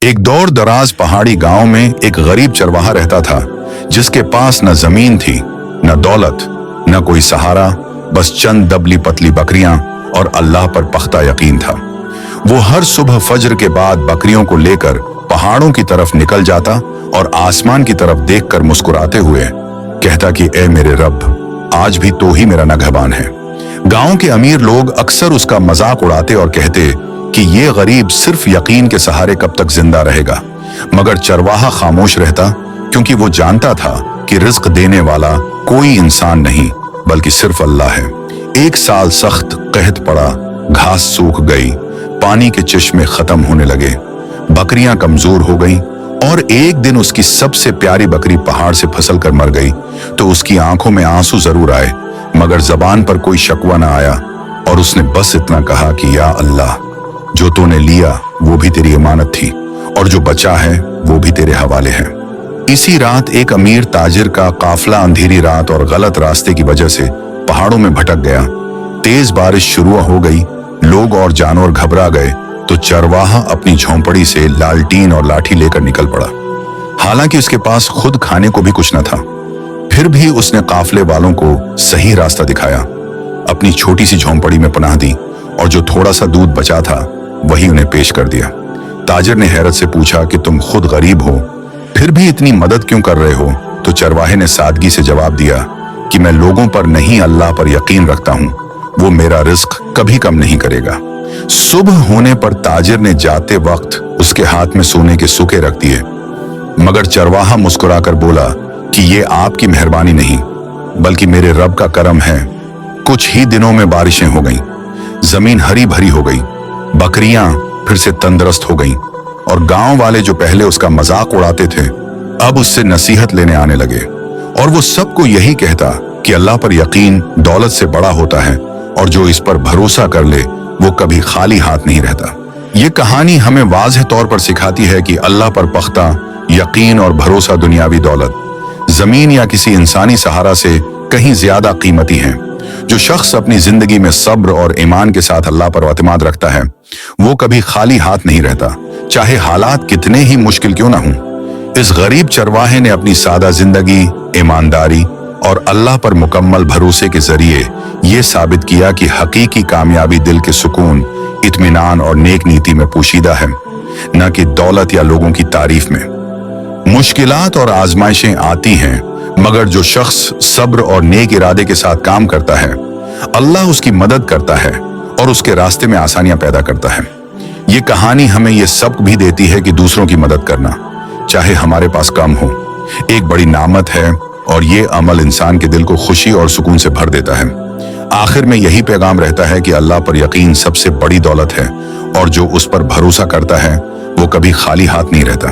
एक दौर दराज पहाड़ी गांव में एक गरीब चरवाहा रहता था, जिसके पास न जमीन थी, न दौलत, न कोई सहारा, बस चंद दबली पतली बकरियां और अल्लाह पर पख्ता यकीन था। वो हर सुबह फज्र के बाद बकरियों को लेकर पहाड़ों की तरफ निकल जाता और आसमान की तरफ देखकर मुस्कुराते हुए कहता कि ए मेरे रब, आज भी तो ही मेरा निगहबान है। गांव के अमीर लोग अक्सर उसका मजाक उड़ाते और कहते कि ये गरीब सिर्फ यकीन के सहारे कब तक जिंदा रहेगा, मगर चरवाहा खामोश रहता, क्योंकि वो जानता था कि रिज्क देने वाला कोई इंसान नहीं बल्कि सिर्फ अल्लाह है। एक साल सख्त कहत पड़ा, घास सूख गई, पानी के चश्मे खत्म होने लगे, बकरियां कमजोर हो गईं और एक दिन उसकी सबसे प्यारी बकरी पहाड़ से फिसल कर मर गई तो उसकी आंखों में आंसू जरूर आए, मगर जबान पर कोई शकवा ना आया और उसने बस इतना कहा कि या अल्लाह, जो तूने लिया वो भी तेरी अमानत थी और जो बचा है वो भी तेरे हवाले है। इसी रात एक अमीर ताजिर का काफला अंधेरी रात और गलत रास्ते की वजह से पहाड़ों में भटक गया। तेज बारिश शुरू हो गई, लोग और जानवर घबरा गए तो चरवाहा अपनी झोंपड़ी से लालटीन और लाठी लेकर निकल पड़ा। हालांकि उसके पास खुद खाने को भी कुछ न था, फिर भी उसने काफले वालों को सही रास्ता दिखाया, अपनी छोटी सी झोंपड़ी में पनाह दी और जो थोड़ा सा दूध बचा था वही उन्हें पेश कर दिया। ताजिर ने हैरत से पूछा कि तुम खुद गरीब हो, फिर भी इतनी मदद क्यों कर रहे हो? तो चरवाहे ने सादगी से जवाब दिया कि मैं लोगों पर नहीं अल्लाह पर यकीन रखता हूँ, वो मेरा रिस्क कभी कम नहीं करेगा। सुबह होने पर ताजिर ने जाते वक्त उसके हाथ में सोने के सुके रख दिए, मगर चरवाहा मुस्कुराकर बोला कि ये आपकी मेहरबानी नहीं बल्कि मेरे रब का करम है। कुछ ही दिनों में बारिशें हो गईं, जमीन हरी भरी हो गई, बकरियां फिर से तंदुरुस्त हो गईं और गांव वाले जो पहले उसका मजाक उड़ाते थे अब उससे नसीहत लेने आने लगे और वो सबको यही कहता कि अल्लाह पर यकीन दौलत से बड़ा होता है और जो इस पर भरोसा कर ले वो कभी खाली हाथ नहीं रहता। ये कहानी हमें वाज़ेह तौर पर सिखाती है कि अल्लाह पर पख्ता यकीन और भरोसा दुनियावी दौलत, जमीन या किसी इंसानी सहारा से कहीं ज्यादा कीमती है। जो शख्स अपनी जिंदगी में सब्र और ईमान के साथ अल्लाह पर एतमाद रखता है वो कभी खाली हाथ नहीं रहता, चाहे हालात कितने ही मुश्किल क्यों ना हों। इस गरीब चरवाहे ने अपनी सादा जिंदगी, ईमानदारी और अल्लाह पर मुकम्मल भरोसे के जरिए ये साबित किया कि हकीकी कामयाबी दिल के सुकून, इत्मीनान और नेक नीति में पोशीदा है, न कि दौलत या लोगों की तारीफ में। मुश्किलात और आजमाइशें आती हैं, मगर जो शख्स सब्र और नेक इरादे के साथ काम करता है अल्लाह उसकी मदद करता है और उसके रास्ते में आसानियां पैदा करता है। ये कहानी हमें ये सबक भी देती है कि दूसरों की मदद करना, चाहे हमारे पास कम हो, एक बड़ी नामत है और ये अमल इंसान के दिल को खुशी और सुकून से भर देता है। आखिर में यही पैगाम रहता है कि अल्लाह पर यकीन सबसे बड़ी दौलत है और जो उस पर भरोसा करता है वो कभी खाली हाथ नहीं रहता।